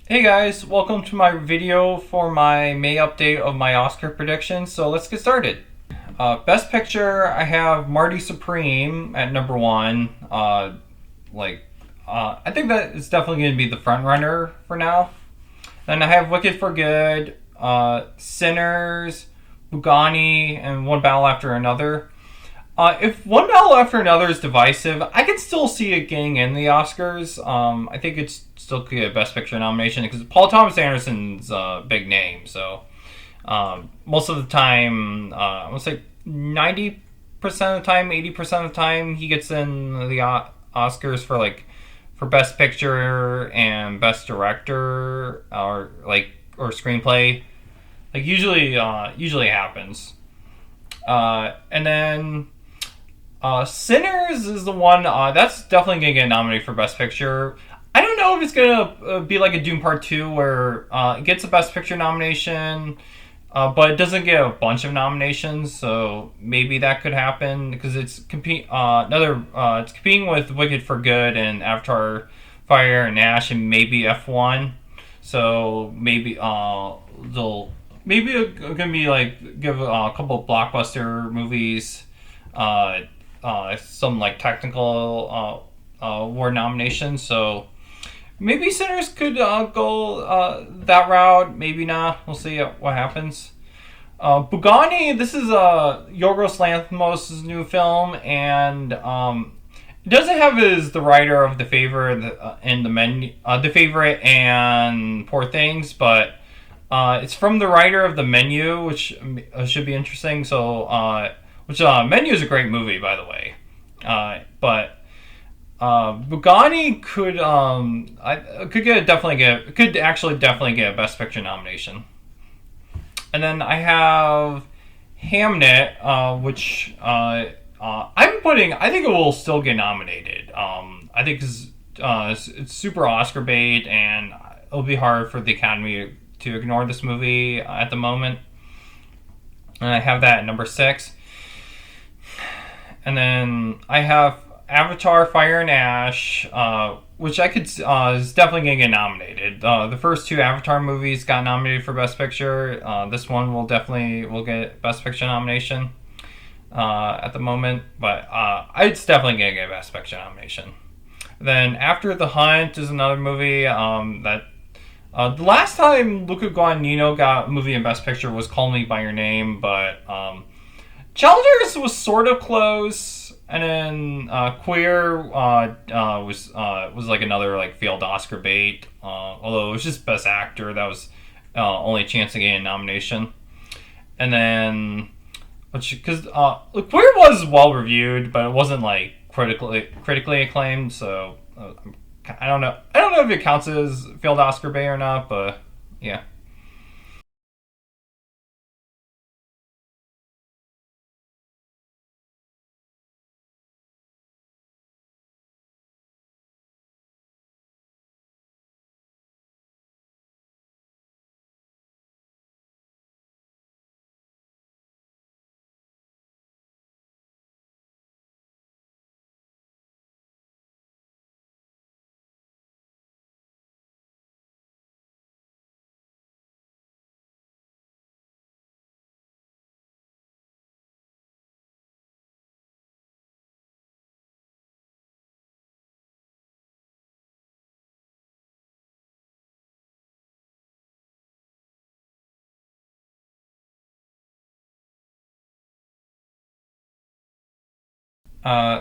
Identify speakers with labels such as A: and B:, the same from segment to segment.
A: Hey guys, welcome to my video for my May update of my Oscar predictions. So let's get started. Best Picture, I have Marty Supreme at number one. Like, I think that is definitely going to be the front runner for now. Then I have Wicked for Good, Sinners, Bugani, and One Battle After Another. If One Battle After Another is divisive, I can still see it getting in the Oscars. I think it's still could get a Best Picture nomination because Paul Thomas Anderson's a big name. So most of the time, I would say 90% of the time, 80% of the time, he gets in the Oscars for Best Picture and Best Director or screenplay. Like usually happens. And then Sinners is the one that's definitely gonna get nominated for Best Picture. I don't know if it's gonna be like a Dune Part Two where it gets a Best Picture nomination, but it doesn't get a bunch of nominations. So maybe that could happen because it's competing with Wicked for Good and Avatar, Fire and Ash, and maybe F1. So they'll gonna be like give a couple of blockbuster movies some like technical award nominations. So maybe Sinners could go that route. Maybe not. We'll see what happens. Bugani. This is Yorgos Lanthimos' new film, and it doesn't have as the writer of The Favorite and the menu, The Favorite and Poor Things, but it's from the writer of The Menu, which should be interesting. So Menu is a great movie, by the way. But Bugani could actually definitely get a Best Picture nomination. And then I have Hamnet, which I think it will still get nominated. I think it's super Oscar bait, and it'll be hard for the Academy to ignore this movie at the moment. And I have that at number 6. And then I have Avatar, Fire and Ash, which I could is definitely going to get nominated. The first two Avatar movies got nominated for Best Picture. This one will get Best Picture nomination at the moment, but it's definitely going to get a Best Picture nomination. Then After the Hunt is another movie that the last time Luca Guadagnino got a movie in Best Picture was Call Me by Your Name, but Challengers was sort of close, and then Queer was like another like failed Oscar bait. Although it was just Best Actor, that was only chance to get a nomination. And then, because Queer was well reviewed, but it wasn't like critically acclaimed. So I don't know. I don't know if it counts as failed Oscar bait or not, but yeah.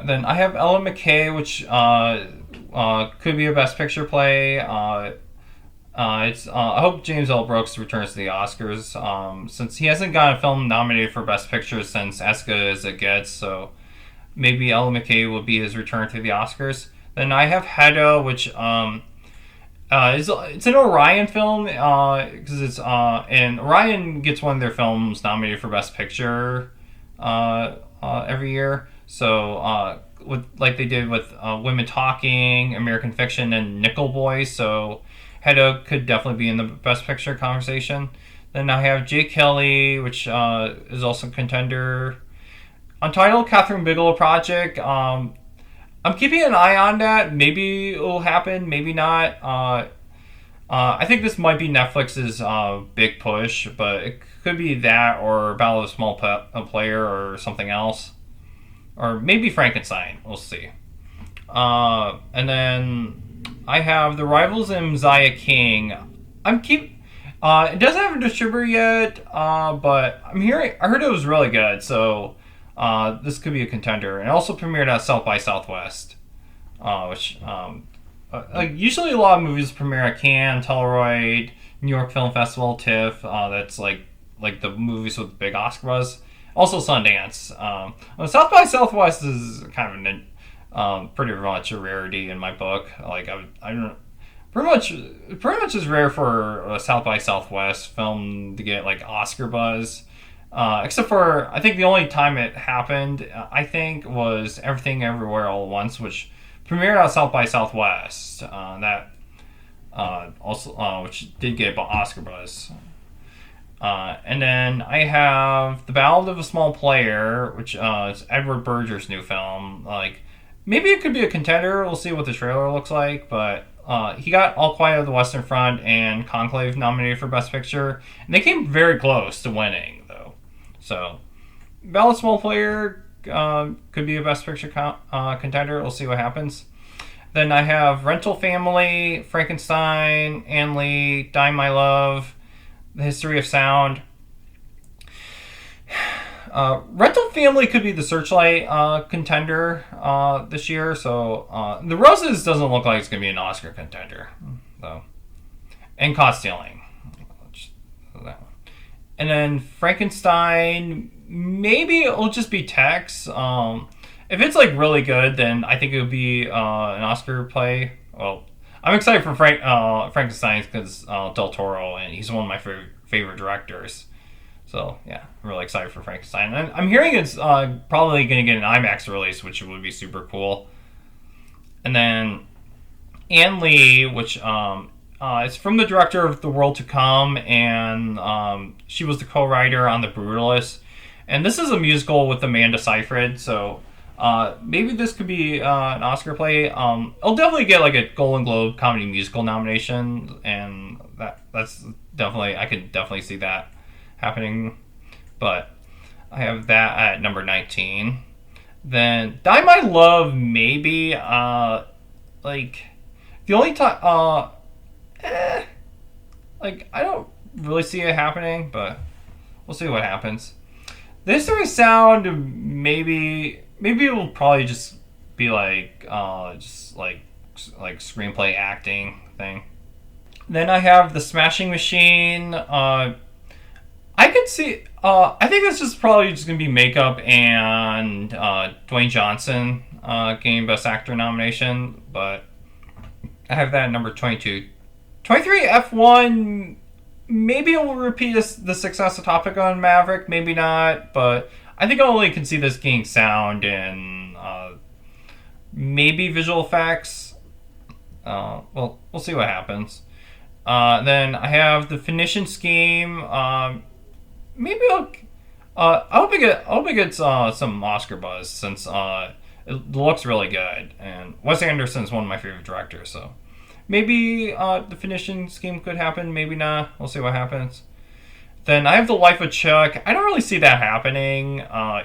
A: Then I have Ellen McKay, which could be a Best Picture play. I hope James L. Brooks returns to the Oscars, since he hasn't gotten a film nominated for Best Picture since As Good as It Gets. So maybe Ellen McKay will be his return to the Oscars. Then I have Hedda, which it's an Orion film because and Orion gets one of their films nominated for Best Picture every year. So like they did with Women Talking, American Fiction, and Nickel Boy. So Hedda could definitely be in the Best Picture conversation. Then I have Jake Kelly, which is also a contender. Untitled Catherine Bigelow Project. I'm keeping an eye on that. Maybe it'll happen. Maybe not. I think this might be Netflix's big push, but it could be that or Battle of the Small Player or something else. Or maybe Frankenstein. We'll see. And then I have The Rivals and Messiah King. It doesn't have a distributor yet, but I heard it was really good, so this could be a contender. And it also premiered at South by Southwest, which like usually a lot of movies premiere at Cannes, Telluride, New York Film Festival, TIFF. That's like the movies with big Oscar buzz. Also Sundance. South by Southwest is kind of pretty much a rarity in my book. Like I don't pretty much is rare for a South by Southwest film to get like Oscar buzz. Except for I think the only time it happened, I think, was Everything Everywhere All at Once, which premiered at South by Southwest. Which did get Oscar buzz. And then I have The Ballad of a Small Player, which is Edward Berger's new film. Like, maybe it could be a contender. We'll see what the trailer looks like. But he got All Quiet on the Western Front and Conclave nominated for Best Picture. And they came very close to winning, though. So, Ballad of a Small Player could be a Best Picture contender. We'll see what happens. Then I have Rental Family, Frankenstein, Ann Lee, Die My Love, The History of Sound. Rental Family could be the Searchlight contender this year. So The Roses doesn't look like it's going to be an Oscar contender. So, and Caught Stealing. And then Frankenstein, maybe it'll just be Tex. If it's like really good, then I think it would be an Oscar play. Well, I'm excited for Frankenstein because Del Toro, and he's one of my favorite directors. So yeah, I'm really excited for Frankenstein. And I'm hearing it's probably going to get an IMAX release, which would be super cool. And then Ann Lee, which it's from the director of The World to Come, and she was the co-writer on The Brutalist. And this is a musical with Amanda Seyfried, so maybe this could be an Oscar play. It'll definitely get like a Golden Globe comedy musical nomination, and that's definitely, I could definitely see that happening. But I have that at number 19. Then Die My Love, maybe. Like the only time, like I don't really see it happening, but we'll see what happens. The History of Sound, maybe it will probably just be like screenplay acting thing. Then I have The Smashing Machine. I could see. I think this is probably just gonna be makeup and Dwayne Johnson getting Best Actor nomination, but I have that at number 22. 23 F1. Maybe it will repeat the success of Top Gun Maverick. Maybe not, but I think I only can see this getting sound and maybe visual effects. Well, we'll see what happens. Then I have The Phoenician Scheme. Maybe I hope it gets some Oscar buzz since it looks really good, and Wes Anderson's one of my favorite directors. So maybe The Phoenician Scheme could happen. Maybe not. We'll see what happens. Then I have The Life of Chuck. I don't really see that happening.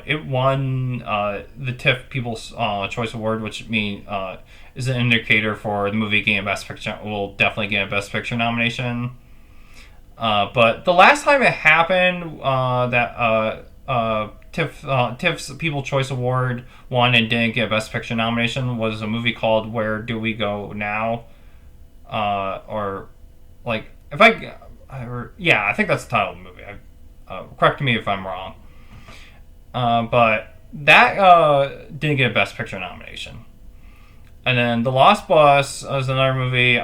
A: It won the TIFF People's Choice Award, which is an indicator for the movie getting a Best Picture. Will definitely get a Best Picture nomination. But the last time it happened, that TIFF's People's Choice Award won and didn't get a Best Picture nomination was a movie called Where Do We Go Now? Or like if I think that's the title of the movie. Correct me if I'm wrong. But that didn't get a Best Picture nomination. And then The Lost Bus is another movie.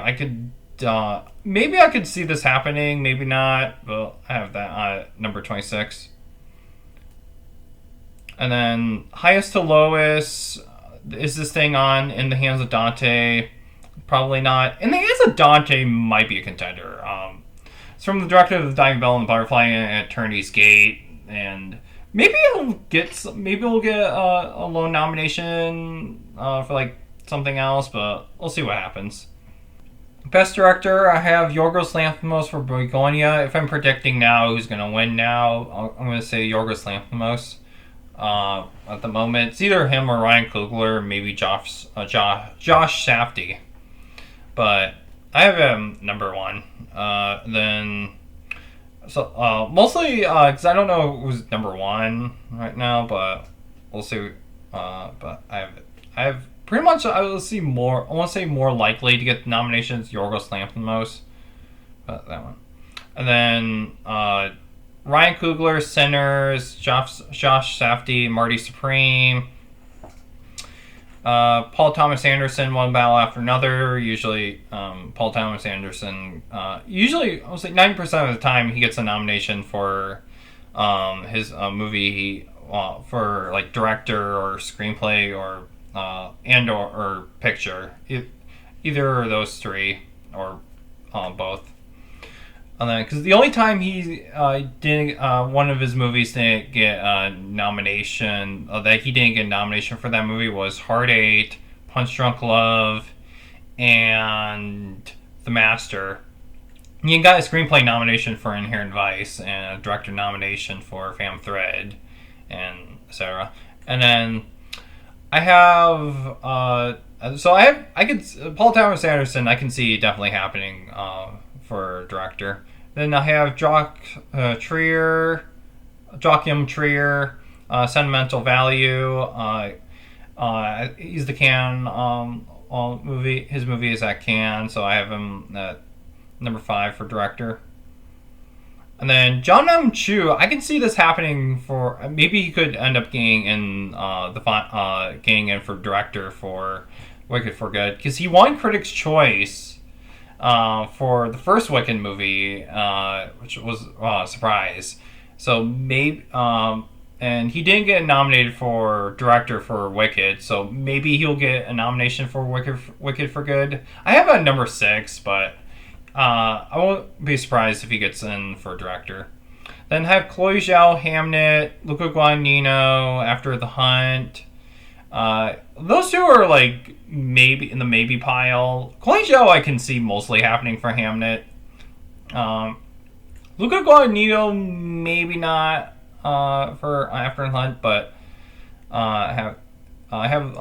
A: Maybe I could see this happening, maybe not. But I have that number 26. And then Highest to Lowest. Is this thing on In the Hands of Dante? Probably not. In the Hands of Dante might be a contender. It's from the director of The Diving Bell and the Butterfly and Eternity's Gate, and maybe it'll get a low nomination for like something else, but we'll see what happens. Best director, I have Yorgos Lanthimos for Begonia. If I'm predicting now who's going to win now, I'm going to say Yorgos Lanthimos. At the moment, it's either him or Ryan Coogler, maybe Josh Safdie. But I have him number one. Mostly because I don't know who's number one right now, but we'll see. But I have pretty much. I will see more. I want to say more likely to get nominations. Yorgos Lanthimos, but that one, and then Ryan Coogler, Sinners, Josh Safdie, Marty Supreme. Paul Thomas Anderson, One Battle After Another. Usually, Paul Thomas Anderson. Usually, I'll say 90% of the time he gets a nomination for his movie for like director or screenplay or or picture. Either of those three or both. And then, because the only time he didn't, one of his movies didn't get a nomination, that he didn't get a nomination for that movie was Hard Eight, Punch Drunk Love, and The Master. He got a screenplay nomination for Inherent Vice and a director nomination for Phantom Thread, and etc. And then I have, Paul Thomas Anderson. I can see definitely happening for director. Then I have Joachim Trier, Sentimental Value. He's the Cannes movie. His movie is at Cannes, so I have him at number 5 for director. And then John M. Chu, I can see this happening for maybe he could end up getting in getting in for director for Wicked for Good because he won Critics' Choice for the first Wicked movie, which was a surprise. So maybe, and he didn't get nominated for director for Wicked, so maybe he'll get a nomination for Wicked for Good. I have a number 6, but I won't be surprised if he gets in for director. Then have Chloe Zhao, Hamnet, Luca Guadagnino, After the Hunt. Those two are like maybe in the maybe pile. Chloe Zhao I can see mostly happening for Hamnet. Luca Guadagnino maybe not for After the Hunt, but I have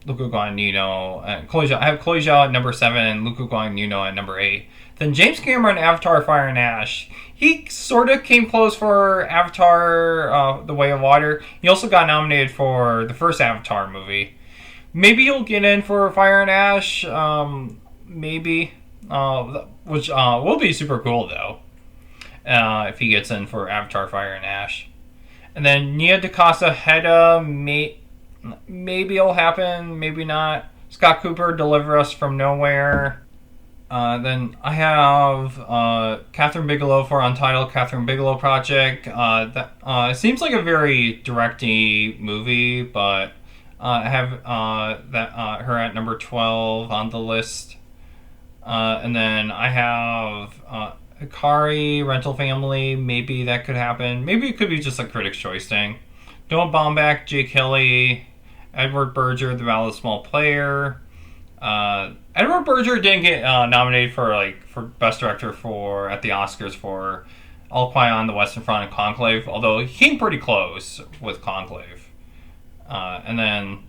A: Luca Guadagnino and Chloe Zhao. I have Chloe Zhao at number 7 and Luca Guadagnino at number 8. Then James Cameron, Avatar: Fire and Ash. He sort of came close for Avatar: The Way of Water. He also got nominated for the first Avatar movie. Maybe he'll get in for Fire and Ash. Maybe, which will be super cool though. If he gets in for Avatar: Fire and Ash. And then Nia DaCosta, Hedda. Maybe it'll happen. Maybe not. Scott Cooper, Deliver Us from Nowhere. Then I have Catherine Bigelow for Untitled Catherine Bigelow Project. That seems like a very directy movie, but I have her at number 12 on the list. And then I have Hikari, Rental Family. Maybe that could happen. Maybe it could be just a Critics' Choice thing. Noah Baumbach, Jake Hilly, Edward Berger, The Ballad of the Small Player. Edward Berger didn't get nominated for Best Director at the Oscars for All Quiet on the Western Front and Conclave, although he came pretty close with Conclave. And then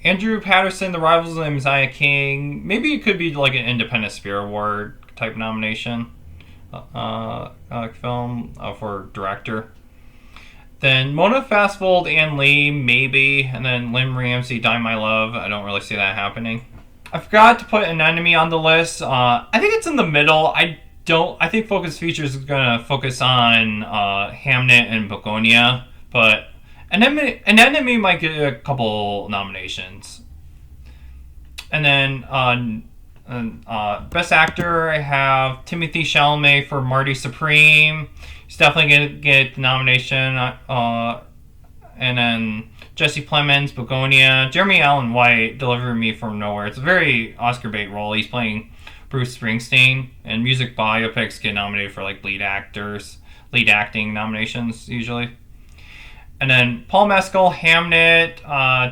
A: Andrew Patterson, The Rivals of Messiah King. Maybe it could be like an Independent Spirit Award type nomination film for director. Then Mona Fastvold, Ann Lee, maybe. And then Lynn Ramsey, Die My Love. I don't really see that happening. I forgot to put Anemone on the list. I think it's in the middle. I think Focus Features is going to focus on Hamnet and Begonia. But Anemone might get a couple nominations. And then Best Actor, I have Timothée Chalamet for Marty Supreme. He's definitely going to get the nomination. And then Jesse Plemons, Begonia. Jeremy Allen White, Deliver Me from Nowhere. It's a very Oscar bait role. He's playing Bruce Springsteen. And music biopics get nominated for lead acting nominations usually. And then Paul Mescal, Hamnet,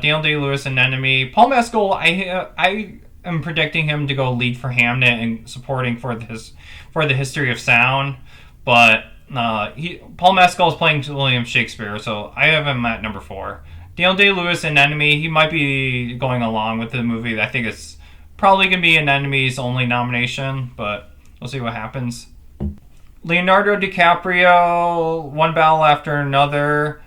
A: Daniel Day-Lewis, Anemone. Paul Mescal, I am predicting him to go lead for Hamnet and supporting for the history of sound, but Paul Mescal is playing William Shakespeare, so I have him at number 4. Daniel Day-Lewis in Enemy, he might be going along with the movie. I think it's probably going to be an Enemy's only nomination, but we'll see what happens. Leonardo DiCaprio, One Battle After Another.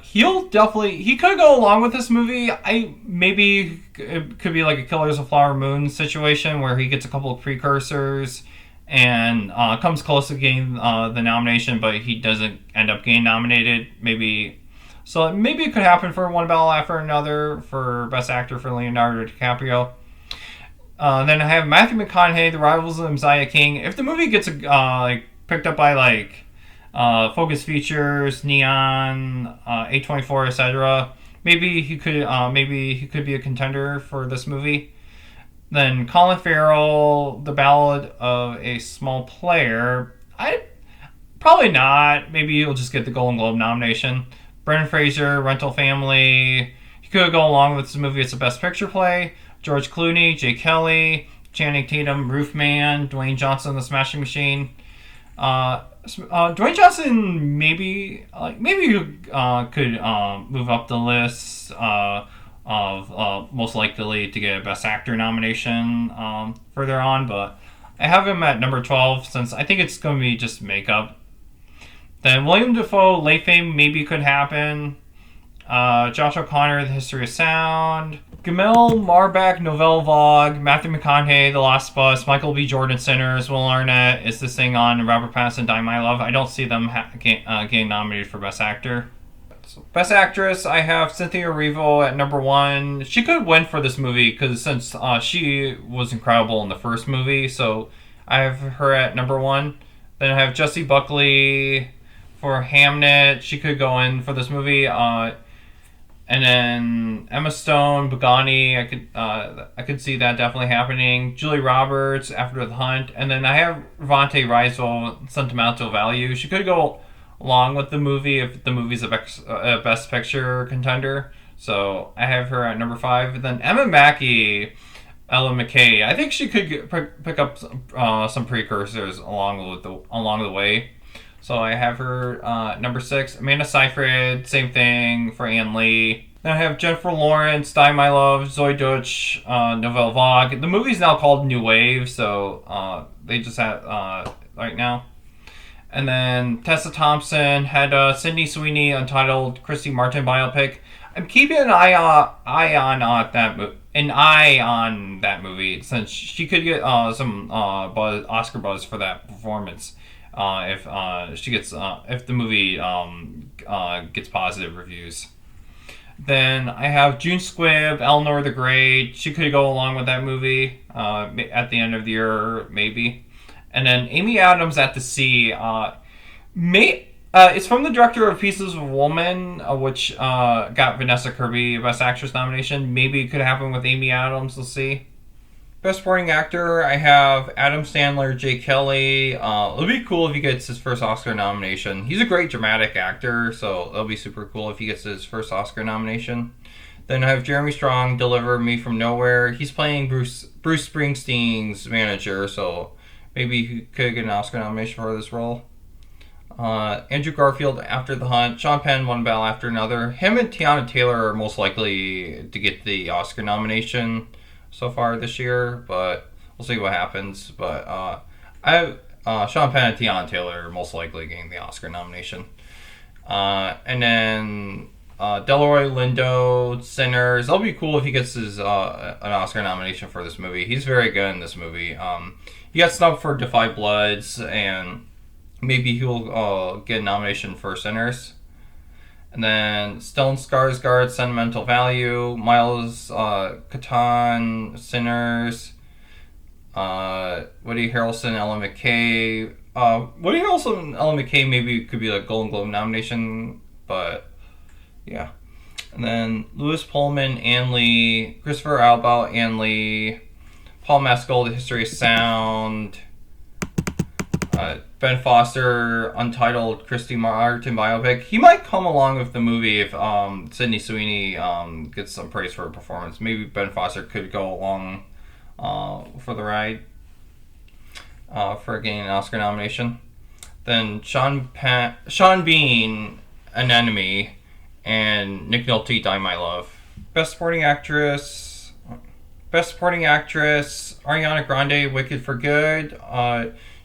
A: He could go along with this movie. Maybe it could be like a Killers of Flower Moon situation where he gets a couple of precursors and comes close to getting the nomination, but he doesn't end up getting nominated. Maybe it could happen for One Battle After Another for Best Actor for Leonardo DiCaprio. Then I have Matthew McConaughey, The Rivals of Messiah King. If the movie gets picked up by Focus Features, Neon, A24, etc., maybe he could be a contender for this movie. Then Colin Farrell, The Ballad of a Small Player. Probably not. Maybe he'll just get the Golden Globe nomination. Brendan Fraser, Rental Family. He could go along with this movie. It's a Best Picture play. George Clooney, Jay Kelly, Channing Tatum, Roofman, Dwayne Johnson, The Smashing Machine. Dwayne Johnson maybe could move up the list of most likely to get a Best Actor nomination further on, but I have him at number 12 since I think it's going to be just makeup. Then William Dafoe, Late Fame maybe could happen. Josh O'Connor, The History of Sound. Gamel Marbach, Novelle Vague. Matthew McConaughey, The Last Bus. Michael B. Jordan, Sinners. Will Arnett, Is This Thing On? Robert Pattinson, Die My Love. I don't see them getting nominated for Best Actor. So, Best Actress, I have Cynthia Erivo at number 1. She could win for this movie since she was incredible in the first movie, so I have her at number 1. Then I have Jessie Buckley for Hamnet. She could go in for this movie. And then Emma Stone, Bogani, I could see that definitely happening. Julie Roberts, After the Hunt, and then I have Ravante Rysel, Sentimental Value. She could go along with the movie if the movie's a Best Picture contender. So I have her at number 5. And then Emma Mackey, Ella McKay. I think she could pick up some precursors along the way. So I have her number 6. Amanda Seyfried, same thing for Ann Lee. Then I have Jennifer Lawrence, Die My Love, Zoe Deutsch, Novelle Vague. The movie's now called New Wave, so they just have right now. And then Tessa Thompson had Sydney Sweeney, Untitled, Christy Martin biopic. I'm keeping an eye on that movie since she could get some Oscar buzz for that performance. If the movie gets positive reviews. Then I have June Squibb, Eleanor the Great. She could go along with that movie at the end of the year, maybe. And then Amy Adams at the Sea. It's from the director of Pieces of a Woman, which got Vanessa Kirby a Best Actress nomination. Maybe it could happen with Amy Adams. We'll see. Best Supporting Actor, I have Adam Sandler, Jay Kelly. It'll be cool if he gets his first Oscar nomination. He's a great dramatic actor, so it'll be super cool if he gets his first Oscar nomination. Then I have Jeremy Strong, Deliver Me From Nowhere. He's playing Bruce Springsteen's manager, so maybe he could get an Oscar nomination for this role. Andrew Garfield, After the Hunt. Sean Penn, One Battle After Another. Him and Tiana Taylor are most likely to get the Oscar nomination so far this year, but we'll see what happens. But I have Sean Penn and Tiana Taylor are most likely getting the Oscar nomination. And then Delroy Lindo, Sinners. It'll be cool if he gets his an Oscar nomination for this movie. He's very good in this movie. He got snubbed for Defy Bloods, and maybe he'll get a nomination for Sinners. And then Stellan Skarsgård, Sentimental Value, Miles Catan, Sinners, Woody Harrelson, Ellen McKay. Woody Harrelson, Ellen McKay maybe could be a Golden Globe nomination, but yeah. And then Lewis Pullman, Ann Lee, Christopher Albau, Ann Lee, Paul Mescal, The History of Sound, Ben Foster, Untitled, Christy Martin biopic. He might come along with the movie if Sydney Sweeney gets some praise for her performance. Maybe Ben Foster could go along for the ride for getting an Oscar nomination. Then Sean Bean, Anemone, and Nick Nolte, Die My Love. Best Supporting Actress. Ariana Grande, Wicked for Good.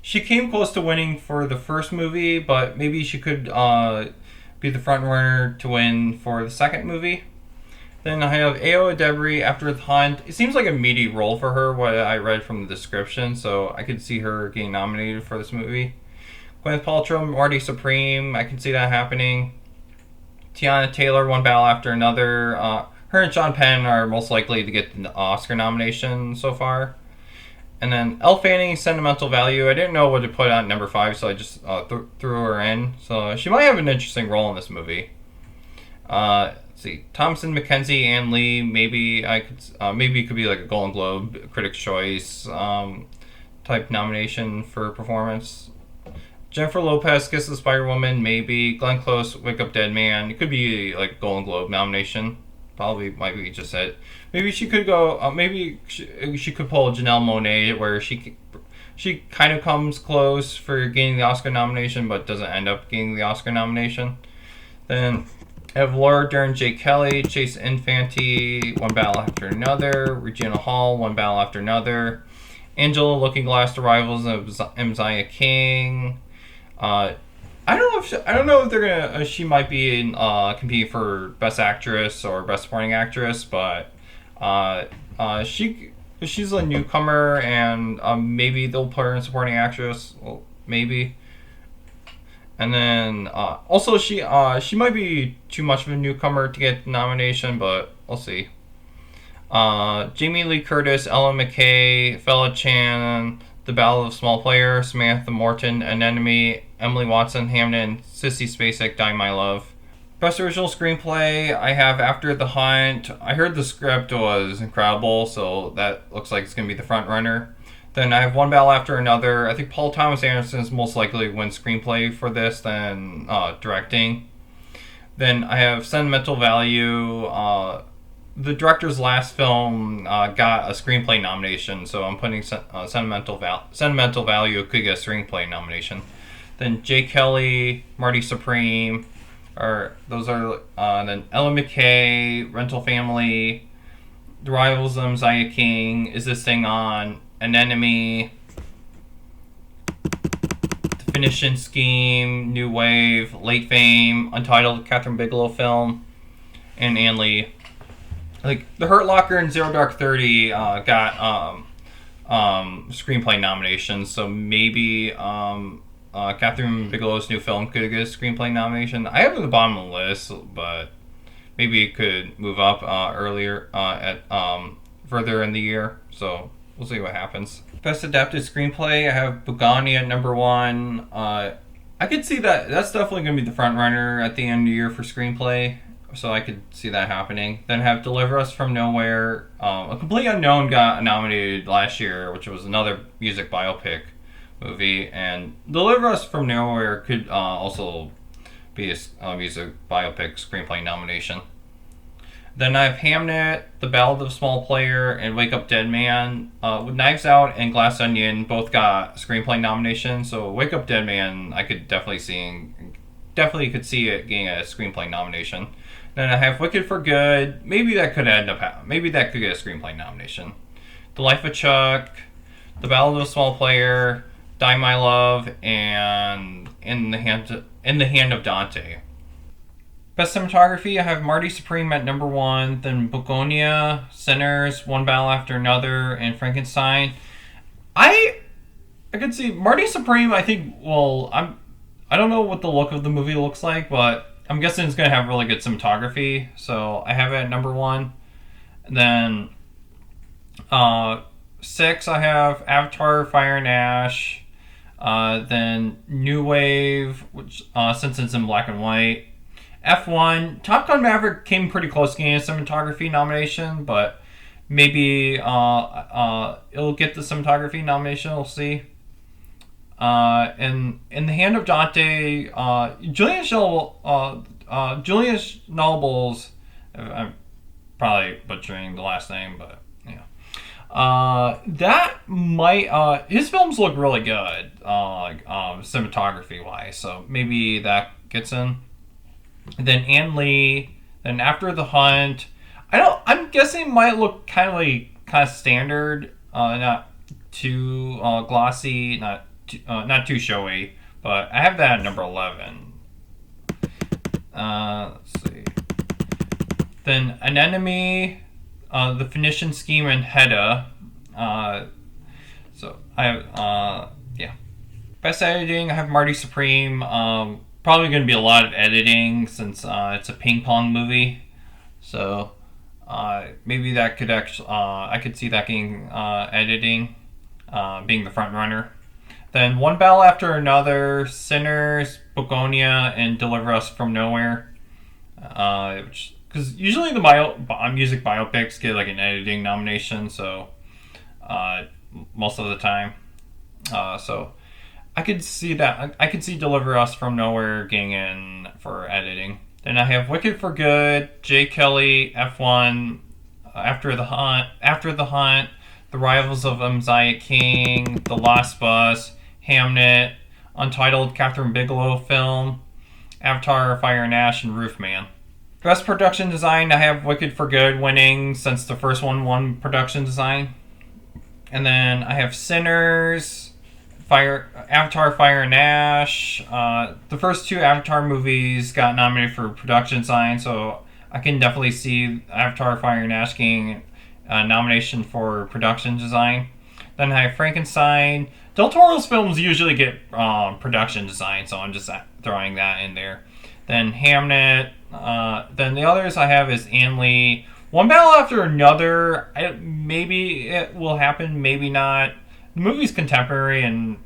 A: She came close to winning for the first movie, but maybe she could be the front runner to win for the second movie. Then I have Ayo Edebiri, After the Hunt. It seems like a meaty role for her, what I read from the description, so I could see her getting nominated for this movie. Gwyneth Paltrow, Marty Supreme, I can see that happening. Tiana Taylor, One Battle After Another. Her and Sean Penn are most likely to get the Oscar nomination so far. And then Elle Fanning, Sentimental Value. I didn't know what to put on number 5, so I just threw her in. So she might have an interesting role in this movie. Let's see, Thompson, McKenzie, Ann Lee. Maybe maybe it could be like a Golden Globe, Critics' Choice type nomination for performance. Jennifer Lopez, Kiss the Spider-Woman. Maybe Glenn Close, Wake Up Dead Man. It could be like Golden Globe nomination. Probably might be just it. Maybe she could go. Maybe she could pull Janelle Monáe, where she kind of comes close for getting the Oscar nomination, but doesn't end up getting the Oscar nomination. Then I have Laura Dern, Jake Kelly, Chase Infante, One Battle After Another, Regina Hall, One Battle After Another, Angela Looking Glass, The Rivals, and Mzia King. I don't know if they're gonna. She might be in competing for Best Actress or Best Supporting Actress, but she's a newcomer, and maybe they'll put her in Supporting Actress. Well, maybe. And then also she might be too much of a newcomer to get the nomination, but we'll see. Jamie Lee Curtis, Ella McKay, Fela Chan, The Ballad of Small Player, Samantha Morton, Anemone, Emily Watson, Hamden, Sissy Spacek, Die My Love. Best Original Screenplay, I have After the Hunt. I heard the script was incredible, so that looks like it's going to be the front runner. Then I have One Battle After Another. I think Paul Thomas Anderson is most likely to win screenplay for this than directing. Then I have Sentimental Value. The director's last film got a screenplay nomination, so I'm putting Sentimental Value could get a screenplay nomination. Then Jake Kelly, Marty Supreme, then Ella McKay, Rental Family, The Rivals, Mzia King, Is This Thing On, Anemone, The Finishing Scheme, New Wave, Late Fame, Untitled, Catherine Bigelow film, and Ann Lee. Like The Hurt Locker and Zero Dark 30 got screenplay nominations, so maybe Catherine Bigelow's new film could get a screenplay nomination. I have it at the bottom of the list, but maybe it could move up earlier further in the year. So we'll see what happens. Best Adapted Screenplay, I have Bugani at number 1. I could see that. That's definitely going to be the front runner at the end of the year for screenplay. So I could see that happening. Then have Deliver Us From Nowhere. A Complete Unknown got nominated last year, which was another music biopic movie. And Deliver Us From Nowhere could also be a music biopic screenplay nomination. Then I have Hamnet, The Ballad of Small Player, and Wake Up Dead Man. With Knives Out and Glass Onion both got screenplay nominations. So Wake Up Dead Man, I could definitely could see it getting a screenplay nomination. Then I have Wicked for Good. Maybe that could get a screenplay nomination. The Life of Chuck, The Ballad of a Small Player, Die My Love, and In the Hand of Dante. Best Cinematography, I have Marty Supreme at number 1, then Begonia, Sinners, One Battle After Another, and Frankenstein. I could see Marty Supreme. I think. Well, I don't know what the look of the movie looks like, but I'm guessing it's going to have really good cinematography, so I have it at number 1. And then 6, I have Avatar, Fire and Ash, then New Wave, which since it's in black and white. F1, Top Gun Maverick came pretty close to getting a cinematography nomination, but maybe it'll get the cinematography nomination, we'll see. And In the Hand of Dante, Julius Nobles, I'm probably butchering the last name, but yeah. That might his films look really good, cinematography wise. So maybe that gets in. And then Ann Lee. Then After the Hunt. I'm guessing might look kind of standard. Not too glossy. Not too showy. But I have that at number 11. Let's see. Then Anemone, The Phoenician Scheme, and Hedda. So I have yeah. Best editing, I have Marty Supreme. Probably going to be a lot of editing since it's a ping pong movie. So maybe that could actually I could see that getting editing, being the front runner. Then One Battle After Another, Sinners, Begonia, and Deliver Us from Nowhere. Because usually the music biopics get like an editing nomination, so most of the time. So I could see that. I could see Deliver Us from Nowhere getting in for editing. Then I have Wicked for Good, J. Kelly, F1, After the Hunt, The Rivals of Uzziah King, The Lost Bus, Hamnet, Untitled Catherine Bigelow film, Avatar, Fire and Ash, and Roofman. Best production design, I have Wicked for Good winning since the first one won production design. And then I have Sinners, Avatar, Fire and Ash. The first two Avatar movies got nominated for production design, so I can definitely see Avatar, Fire and Ash getting a nomination for production design. Then I have Frankenstein. Del Toro's films usually get production design, so I'm just throwing that in there. Then Hamnet. Then the others I have is Ann Lee. One Battle After Another. Maybe it will happen, maybe not. The movie's contemporary, and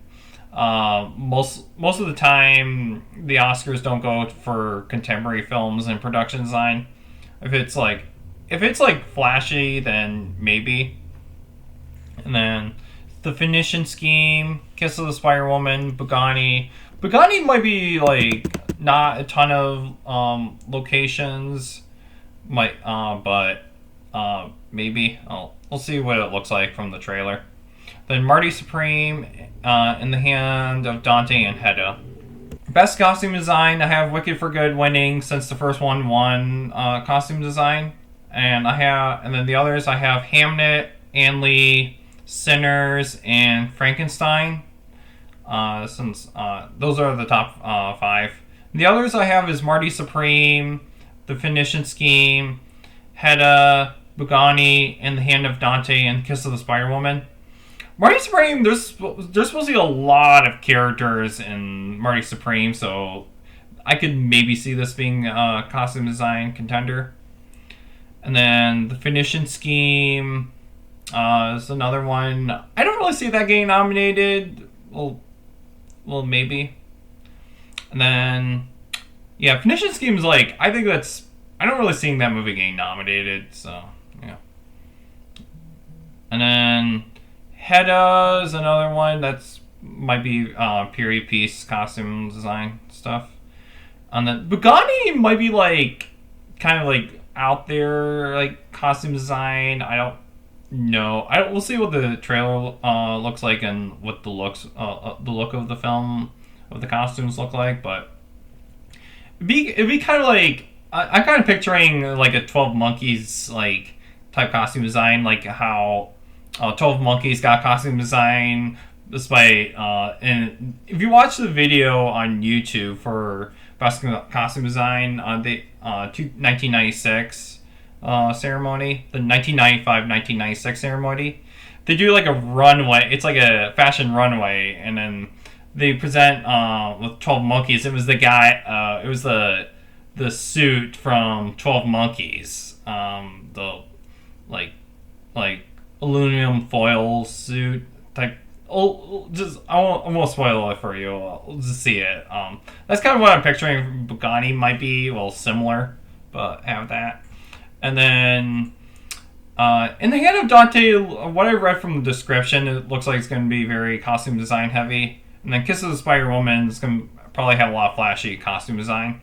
A: most of the time the Oscars don't go for contemporary films and production design. If it's like flashy, then maybe. And then The Phoenician Scheme, Kiss of the Spider Woman, Bugatti. Bugatti might be like not a ton of locations, but maybe. We'll see what it looks like from the trailer. Then Marty Supreme, In the Hand of Dante and Hedda. Best costume design, I have Wicked for Good winning since the first one won costume design, and then the others I have Hamnet, Ann Lee, Sinners, and Frankenstein. Since those are the top 5. The others I have is Marty Supreme, The Phoenician Scheme, Hedda, Bugatti, In the Hand of Dante, and Kiss of the Spider Woman. Marty Supreme, there's supposed to be a lot of characters in Marty Supreme, so I could maybe see this being a costume design contender. And then The Phoenician Scheme is another one. I don't really see that getting nominated. Well, maybe. And then, yeah, Phoenician Scheme is like, I don't really see that movie getting nominated, so, yeah. And then Hedda is another one that's might be period piece costume design stuff. And then Bugatti might be like kind of like out there like costume design. I don't know. We'll see what the trailer looks like and what the look of the film of the costumes look like. But it'd be kind of like I'm kind of picturing like a 12 Monkeys like type costume design, like how 12 Monkeys got costume design despite and if you watch the video on YouTube for best costume design on the 1996 ceremony, the 1995-1996 ceremony, they do like a runway. It's like a fashion runway, and then they present with 12 Monkeys. It was the guy. It was the suit from 12 Monkeys. The like aluminum foil suit type. Oh, I won't spoil it for you. I'll just see it. That's kind of what I'm picturing. Bugatti might be similar, but have that. And then In the Hand of Dante, what I read from the description, it looks like it's going to be very costume design heavy. And then Kiss of the Spider Woman is going to probably have a lot of flashy costume design.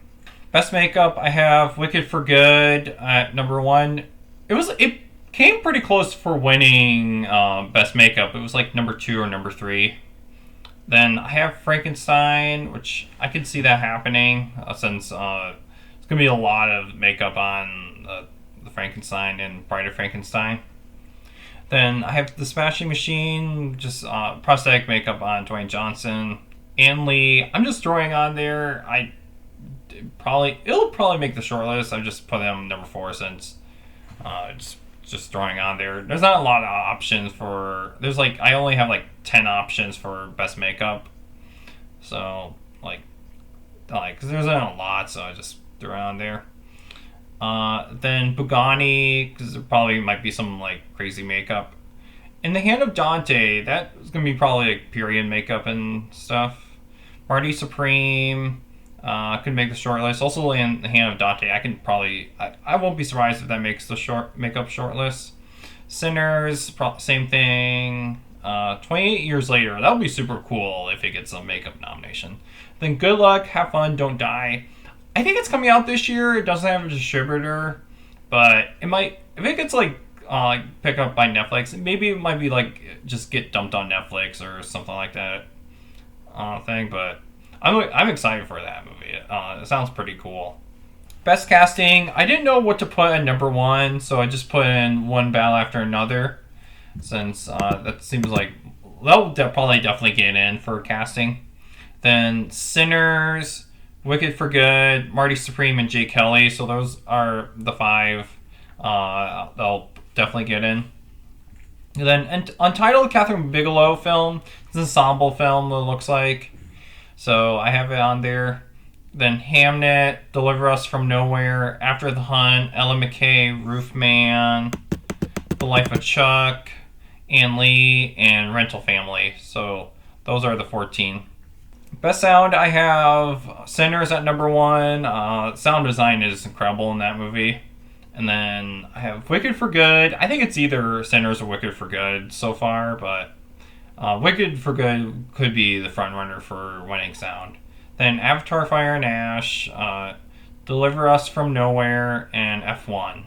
A: Best makeup, I have Wicked for Good at number 1. came pretty close for winning best makeup. It was like number 2 or number 3. Then I have Frankenstein, which I could see that happening since it's gonna be a lot of makeup on the Frankenstein and Bride of Frankenstein. Then I have the Smashing Machine, just prosthetic makeup on Dwayne Johnson. Ann Lee, I'm just throwing on there. It'll probably make the short list. I just put them number 4 since just throwing on there. There's not a lot of options for. I only have like 10 options for best makeup, so because there's not a lot, so I just threw it on there. Then Bugani, because there probably might be some like crazy makeup. In the Hand of Dante, that is gonna be probably like period makeup and stuff. Marty Supreme could make the short list. Also in the Hand of Dante, I won't be surprised if that makes the makeup short list. Sinners, same thing. 28 Years Later, that would be super cool if it gets a makeup nomination. Then Good Luck, Have Fun, Don't Die. I think it's coming out this year. It doesn't have a distributor, but it might. If it gets pick up by Netflix, maybe it might be just get dumped on Netflix or something like that thing. But I'm excited for that movie. It sounds pretty cool. Best casting. I didn't know what to put at number 1, so I just put in One Battle After Another, since that seems like that'll probably definitely get in for casting. Then Sinners, Wicked for Good, Marty Supreme, and Jay Kelly. So those are the 5 they'll definitely get in. And then Untitled, Catherine Bigelow film. It's an ensemble film, it looks like. So I have it on there. Then Hamnet, Deliver Us from Nowhere, After the Hunt, Ellen McKay, Roofman, The Life of Chuck, Ann Lee, and Rental Family. So those are the 14. Best sound, I have Sinners at number 1. Sound design is incredible in that movie. And then I have Wicked for Good. I think it's either Sinners or Wicked for Good so far, but Wicked for Good could be the front runner for winning sound. Then Avatar, Fire and Ash, Deliver Us from Nowhere, and F1.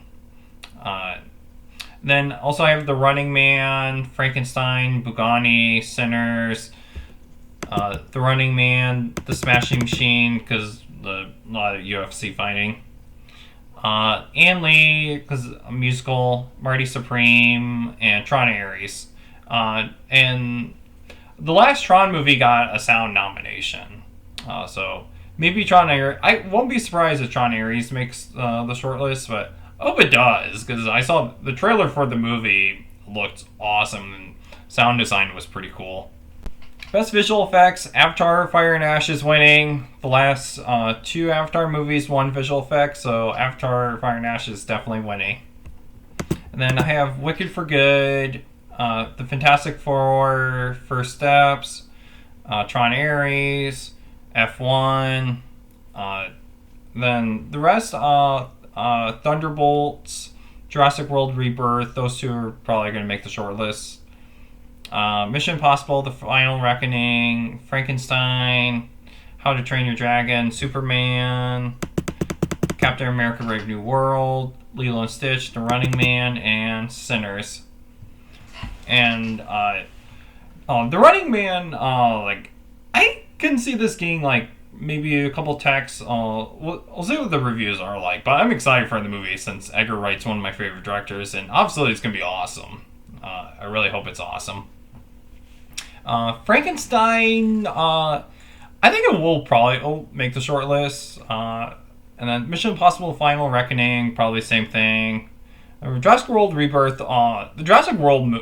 A: Then also I have The Running Man, Frankenstein, Bugani, Sinners, The Running Man, The Smashing Machine, because a lot of UFC fighting. Ann Lee, because a musical, Marty Supreme, and Tron Ares. And the last Tron movie got a sound nomination. So maybe Tron Ares. I won't be surprised if Tron Ares makes the shortlist, but I hope it does, because I saw the trailer for the movie looked awesome, and sound design was pretty cool. Best visual effects, Avatar, Fire and Ash is winning. The last 2 Avatar movies won visual effects, so Avatar, Fire and Ash is definitely winning. And then I have Wicked for Good, The Fantastic Four, First Steps, Tron Ares, F1, then the rest, Thunderbolts, Jurassic World Rebirth, those 2 are probably going to make the short list. Mission Impossible, The Final Reckoning, Frankenstein, How to Train Your Dragon, Superman, Captain America Brave New World, Lilo and Stitch, The Running Man, and Sinners. And The Running Man, I can see this getting maybe a couple texts. We'll see what the reviews are like, but I'm excited for the movie since Edgar Wright's one of my favorite directors, and obviously it's gonna be awesome. I really hope it's awesome. Frankenstein, I think it will probably make the short list. And then Mission Impossible: Final Reckoning, probably same thing. Jurassic World Rebirth, the Jurassic World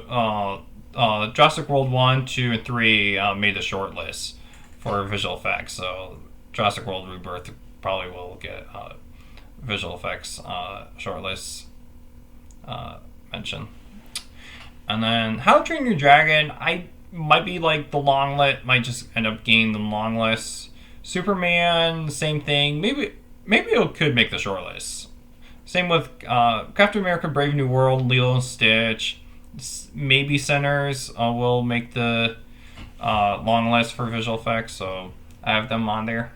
A: 1, 2, and 3 made the short list for visual effects. So Jurassic World Rebirth probably will get visual effects short list mention. And then How to Train Your Dragon, I might be the long list, might just end up getting the long list. Superman, same thing. Maybe it could make the short list. Same with Captain America Brave New World, Lilo and Stitch. Maybe Sinners will make the long list for visual effects, so I have them on there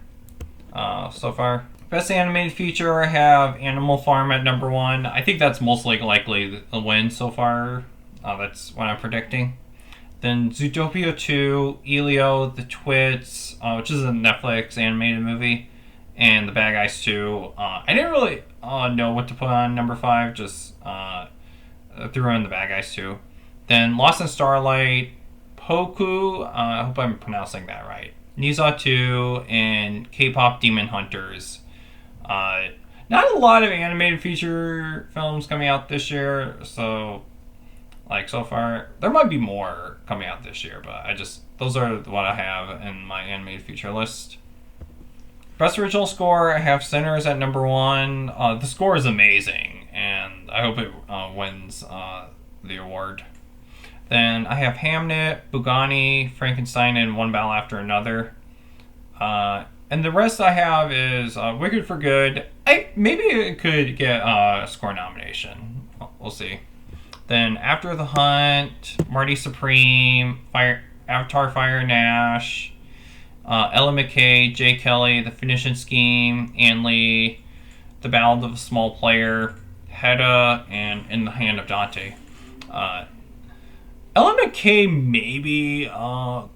A: so far. Best animated feature, I have Animal Farm at number 1. I think that's most likely the win so far. That's what I'm predicting. Then Zootopia 2, Elio, The Twits, which is a Netflix animated movie, and The Bad Guys 2. I didn't really know what to put on number 5, just threw in The Bad Guys 2. Then Lost in Starlight, Poku, I hope I'm pronouncing that right, Niza 2, and K-Pop Demon Hunters. Not a lot of animated feature films coming out this year, so so far there might be more coming out this year, but those are what I have in my animated feature list. Best original score, I have Sinners at number 1. The score is amazing, and I hope it wins the award. Then I have Hamnet, Bugani, Frankenstein, and One Battle After Another. And the rest I have is Wicked for Good. Maybe it could get a score nomination. We'll see. Then After the Hunt, Marty Supreme, Avatar Fire and Ash, Ella McKay, Jay Kelly, The Finishing Scheme, Ann Lee, The Ballad of a Small Player, Hedda, and In the Hand of Dante. Ella McKay maybe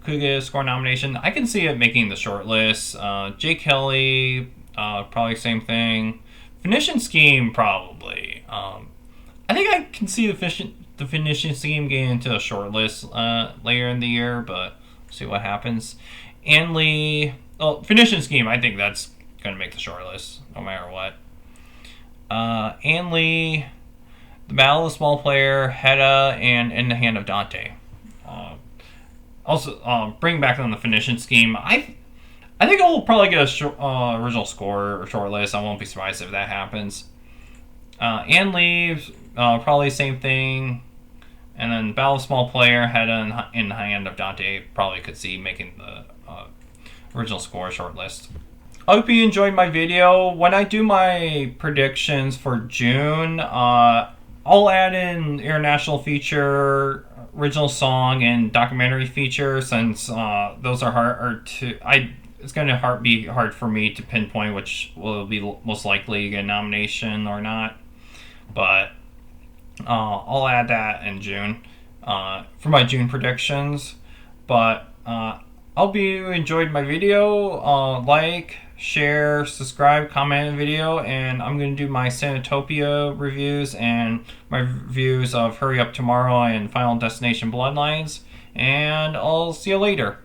A: could get a score nomination. I can see it making the short list. Jay Kelly, probably same thing. Finishing Scheme, probably. I think I can see the Finishing Scheme getting into a short list later in the year, but we'll see what happens. Ann Lee, Finishing Scheme, I think that's going to make the short list, no matter what. Ann Lee, The Battle of the Small Player, Hedda, and In the Hand of Dante. Also, bring back on the Finishing Scheme. I think I'll probably get a original score or short list. I won't be surprised if that happens. Ann Lee, probably same thing. And then Battle of Small Player, Hedda, and In the Hand of Dante probably could see making the original score short list. I hope you enjoyed my video. When I do my predictions for June, I'll add in international feature, original song, and documentary feature, since those are hard to. It's going to be hard for me to pinpoint which will be most likely get a nomination or not. But I'll add that in June for my June predictions. But I hope you enjoyed my video. Like, share, subscribe, comment on the video, and I'm going to do my Sanitopia reviews and my reviews of Hurry Up Tomorrow and Final Destination Bloodlines, and I'll see you later.